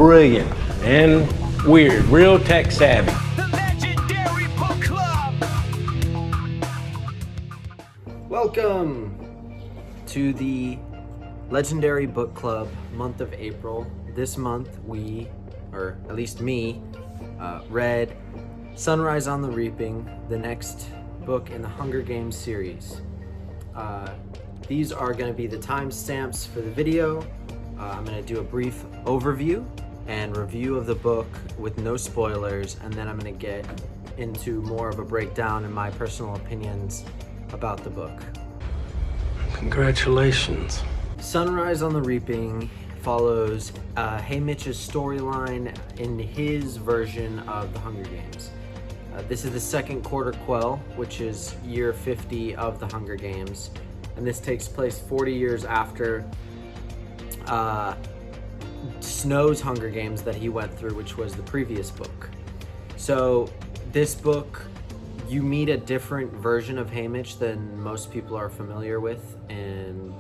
brilliant and weird, real tech savvy. The Legendary Book Club. Welcome to the Legendary Book Club month of April. This month we, or at least me, read Sunrise on the Reaping, the next book in the Hunger Games series. These are going to be the timestamps for the video. I'm going to do a brief overview and review of the book with no spoilers, and then I'm going to get into more of a breakdown and my personal opinions about the book. Congratulations. Sunrise on the Reaping follows Haymitch's storyline in his version of the Hunger Games. This is the Second Quarter Quell, which is year 50 of the Hunger Games, and this takes place 40 years after Snow's Hunger Games that he went through, which was the previous book. So this book, you meet a different version of Haymitch than most people are familiar with in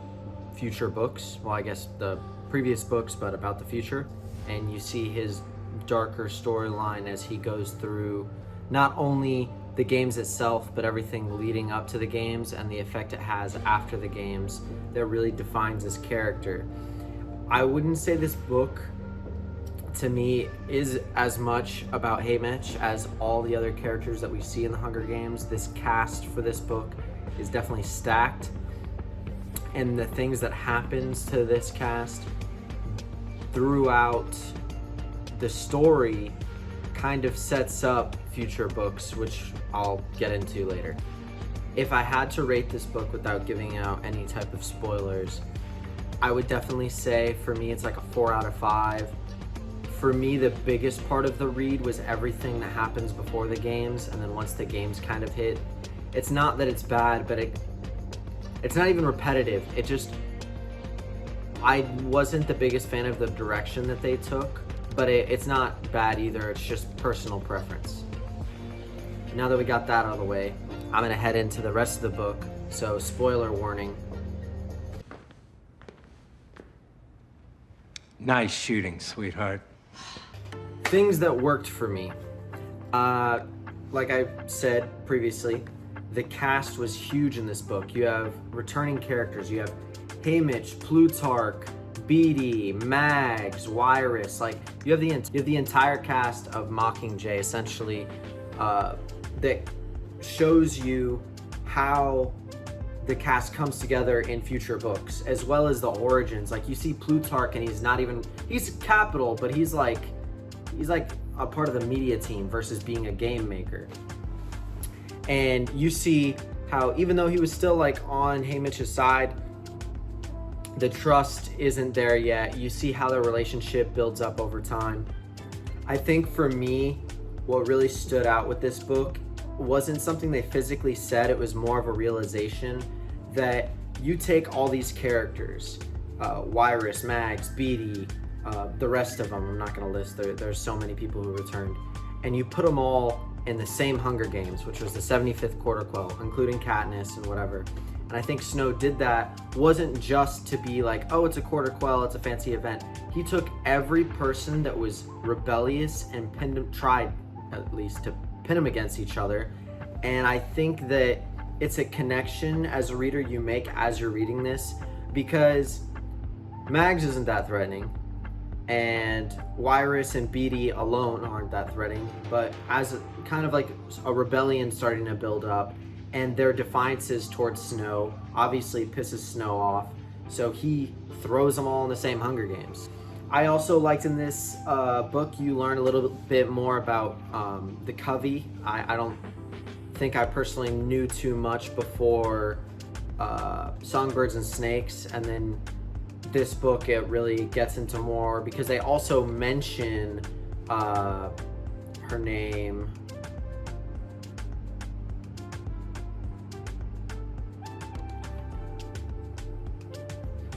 future books. Well, I guess the previous books, but about the future. And you see his darker storyline as he goes through not only the games itself, but everything leading up to the games and the effect it has after the games that really defines his character. I wouldn't say this book, to me, is as much about Haymitch as all the other characters that we see in the Hunger Games. This cast for this book is definitely stacked, and the things that happens to this cast throughout the story kind of sets up future books, which I'll get into later. If I had to rate this book without giving out any type of spoilers, I would definitely say for me it's like a 4 out of 5. For me, the biggest part of the read was everything that happens before the games, and then once the games kind of hit, it's not that it's bad, but it's not even repetitive. It just, I wasn't the biggest fan of the direction that they took, but it's not bad either. It's just personal preference. Now that we got that out of the way, I'm gonna head into the rest of the book, so spoiler warning. Nice shooting, sweetheart. Things that worked for me. Like I said previously, the cast was huge in this book. You have returning characters. You have Haymitch, Plutarch, Beatty, Mags, Wyrus. Like you have the entire cast of Mockingjay essentially that shows you how the cast comes together in future books, as well as the origins. Like you see Plutarch, and he's capital, but he's like a part of the media team versus being a game maker. And you see how even though he was still like on Haymitch's side, the trust isn't there yet. You see how their relationship builds up over time. I think for me, what really stood out with this book wasn't something they physically said. It was more of a realization that you take all these characters, Wyrus, Mags, Beatty, the rest of them, I'm not going to list, there's so many people who returned, and you put them all in the same Hunger Games, which was the 75th Quarter Quell, including Katniss and whatever. And I think Snow did that, wasn't just to be like, oh, it's a Quarter Quell, it's a fancy event. He took every person that was rebellious and tried at least to pin them against each other. And I think that it's a connection as a reader you make as you're reading this, because Mags isn't that threatening, and Wyrus and Beatty alone aren't that threatening, but as kind of like a rebellion starting to build up, and their defiances towards Snow obviously pisses Snow off, so he throws them all in the same Hunger Games. I also liked in this book you learn a little bit more about the Covey. I don't think I personally knew too much before Songbirds and Snakes, and then this book it really gets into more, because they also mention her name.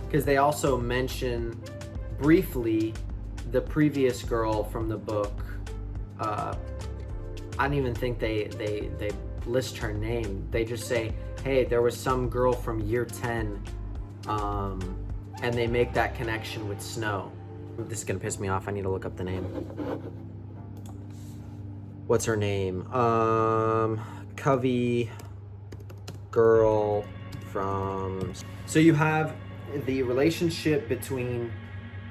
Because they also mention briefly the previous girl from the book. I don't even think they list her name. They just say, hey, there was some girl from year 10, and they make that connection with Snow. This is gonna piss me off. I need to look up the name. What's her name? Covey girl from... So you have the relationship between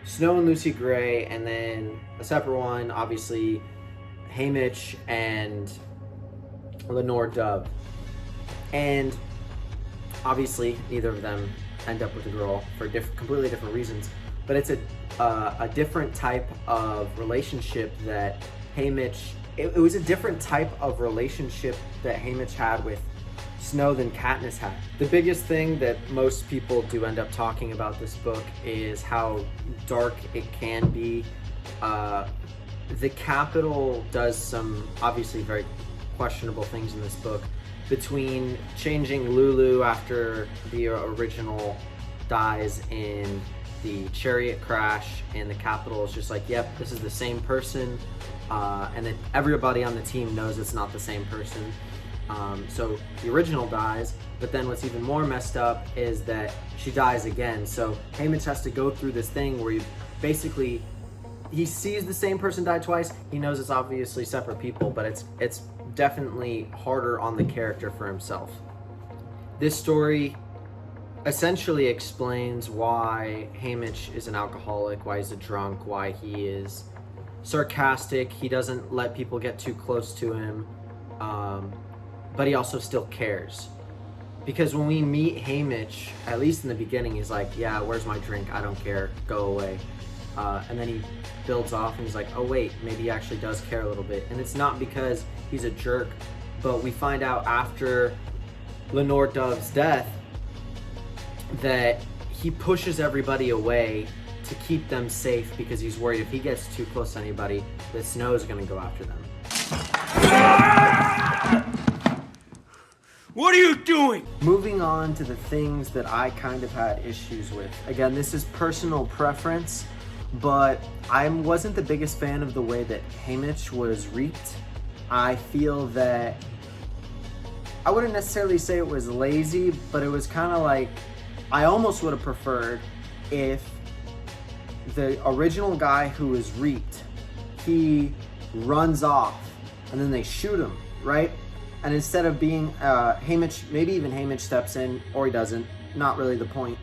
Snow and Lucy Gray, and then a separate one, obviously, Haymitch and Lenore Dove. And obviously, neither of them end up with a girl for completely different reasons. But it's a different type of relationship that Haymitch... It was a different type of relationship that Haymitch had with Snow than Katniss had. The biggest thing that most people do end up talking about this book is how dark it can be. The Capitol does some obviously very questionable things in this book, between changing Lulu after the original dies in the chariot crash, and the Capitol is just like, yep, this is the same person, and then everybody on the team knows it's not the same person. So the original dies, but then what's even more messed up is that she dies again. So Haymitch has to go through this thing where he sees the same person die twice. He knows it's obviously separate people, but it's definitely harder on the character for himself. This story essentially explains why Haymitch is an alcoholic, why he's a drunk, why he is sarcastic. He doesn't let people get too close to him. But he also still cares. Because when we meet Haymitch, at least in the beginning, he's like, yeah, where's my drink? I don't care. Go away. And then he builds off and he's like, oh wait, maybe he actually does care a little bit. And it's not because he's a jerk, but we find out after Lenore Dove's death that he pushes everybody away to keep them safe, because he's worried if he gets too close to anybody, that Snow's gonna go after them. What are you doing? Moving on to the things that I kind of had issues with. Again, this is personal preference, but I wasn't the biggest fan of the way that Haymitch was reaped. I feel that, I wouldn't necessarily say it was lazy, but it was kind of like, I almost would have preferred if the original guy who was reaped, he runs off and then they shoot him, right? And instead of being Haymitch, maybe even Haymitch steps in, or he doesn't, not really the point.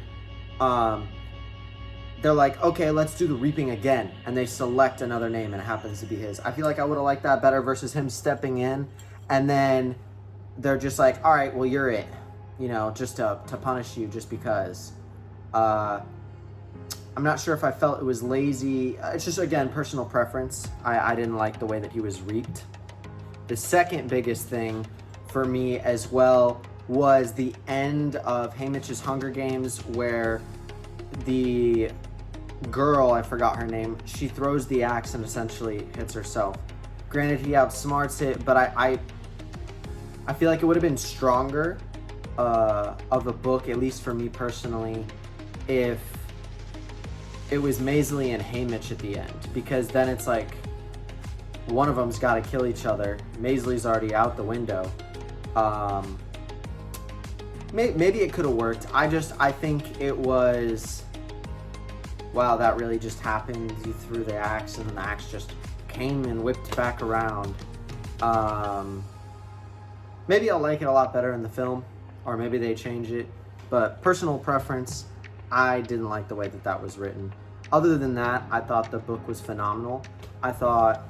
They're like, okay, let's do the reaping again. And they select another name and it happens to be his. I feel like I would have liked that better versus him stepping in and then they're just like, all right, well, you're it. You know, just to punish you just because. I'm not sure if I felt it was lazy. It's just, again, personal preference. I didn't like the way that he was reaped. The second biggest thing for me as well was the end of Haymitch's Hunger Games, where the girl, I forgot her name, she throws the axe and essentially hits herself. Granted, he outsmarts it, but I feel like it would have been stronger of a book, at least for me personally, if it was Maisley and Haymitch at the end, because then it's like, one of them's got to kill each other. Maisley's already out the window. Maybe it could have worked. I think it was, wow, that really just happened. You threw the axe and then the axe just came and whipped back around. Maybe I'll like it a lot better in the film, or maybe they change it. But personal preference, I didn't like the way that was written. Other than that, I thought the book was phenomenal. I thought,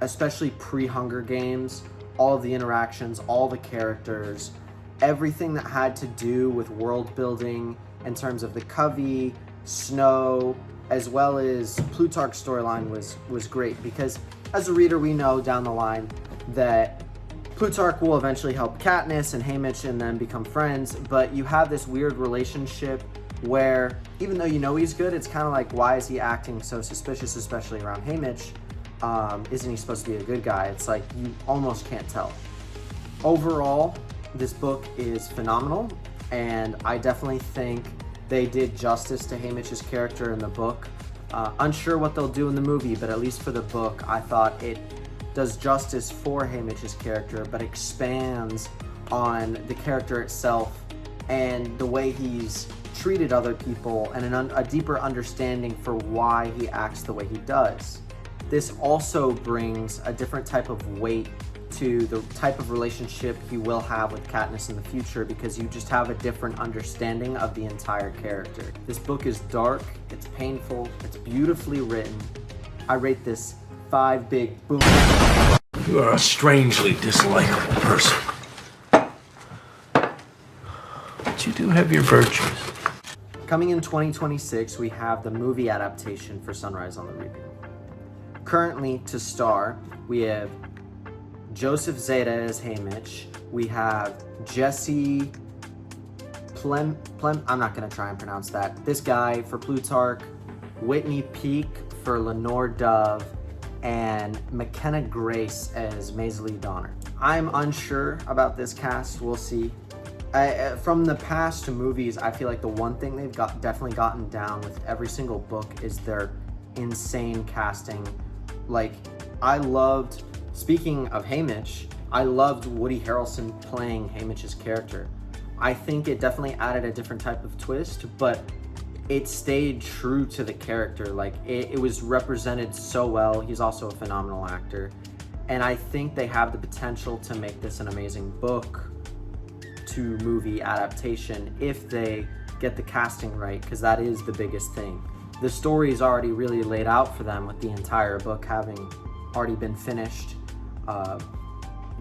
especially pre-Hunger Games, all of the interactions, all the characters, everything that had to do with world building in terms of the Covey, Snow, as well as Plutarch's storyline was great, because as a reader we know down the line that Plutarch will eventually help Katniss and Haymitch and then become friends, but you have this weird relationship where even though you know he's good, it's kind of like, why is he acting so suspicious, especially around Haymitch? Isn't he supposed to be a good guy? It's like you almost can't tell. Overall, this book is phenomenal, and I definitely think they did justice to Haymitch's character in the book. Unsure what they'll do in the movie, but at least for the book, I thought it does justice for Haymitch's character, but expands on the character itself and the way he's treated other people and a deeper understanding for why he acts the way he does. This also brings a different type of weight to the type of relationship he will have with Katniss in the future, because you just have a different understanding of the entire character. This book is dark, it's painful, it's beautifully written. I rate this 5 big boom. You are a strangely dislikable person. But you do have your virtues. Coming in 2026, we have the movie adaptation for Sunrise on the Reaping. Currently, to star, we have Joseph Zeta as Haymitch. We have Jesse Plem. I'm not gonna try and pronounce that. This guy for Plutarch, Whitney Peak for Lenore Dove, and McKenna Grace as Maisie Donner. I'm unsure about this cast. We'll see. From the past movies, I feel like the one thing they've definitely gotten down with every single book is their insane casting. Like, I loved, speaking of Haymitch, I loved Woody Harrelson playing Haymitch's character. I think it definitely added a different type of twist, but it stayed true to the character. Like, it was represented so well. He's also a phenomenal actor. And I think they have the potential to make this an amazing book to movie adaptation if they get the casting right, because that is the biggest thing. The story is already really laid out for them, with the entire book having already been finished a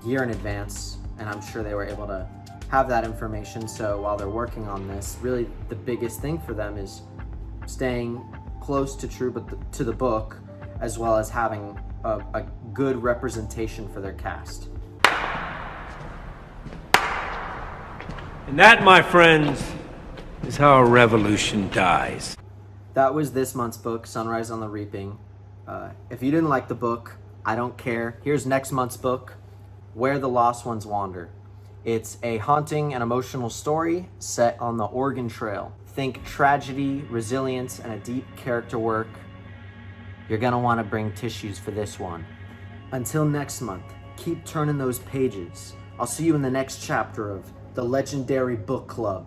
year in advance, and I'm sure they were able to have that information. So while they're working on this, really the biggest thing for them is staying close to true to the book, as well as having a good representation for their cast. And that, my friends, is how a revolution dies. That was this month's book, Sunrise on the Reaping. If you didn't like the book, I don't care. Here's next month's book, Where the Lost Ones Wander. It's a haunting and emotional story set on the Oregon Trail. Think tragedy, resilience, and a deep character work. You're gonna want to bring tissues for this one. Until next month, keep turning those pages. I'll see you in the next chapter of the Legendary Book Club.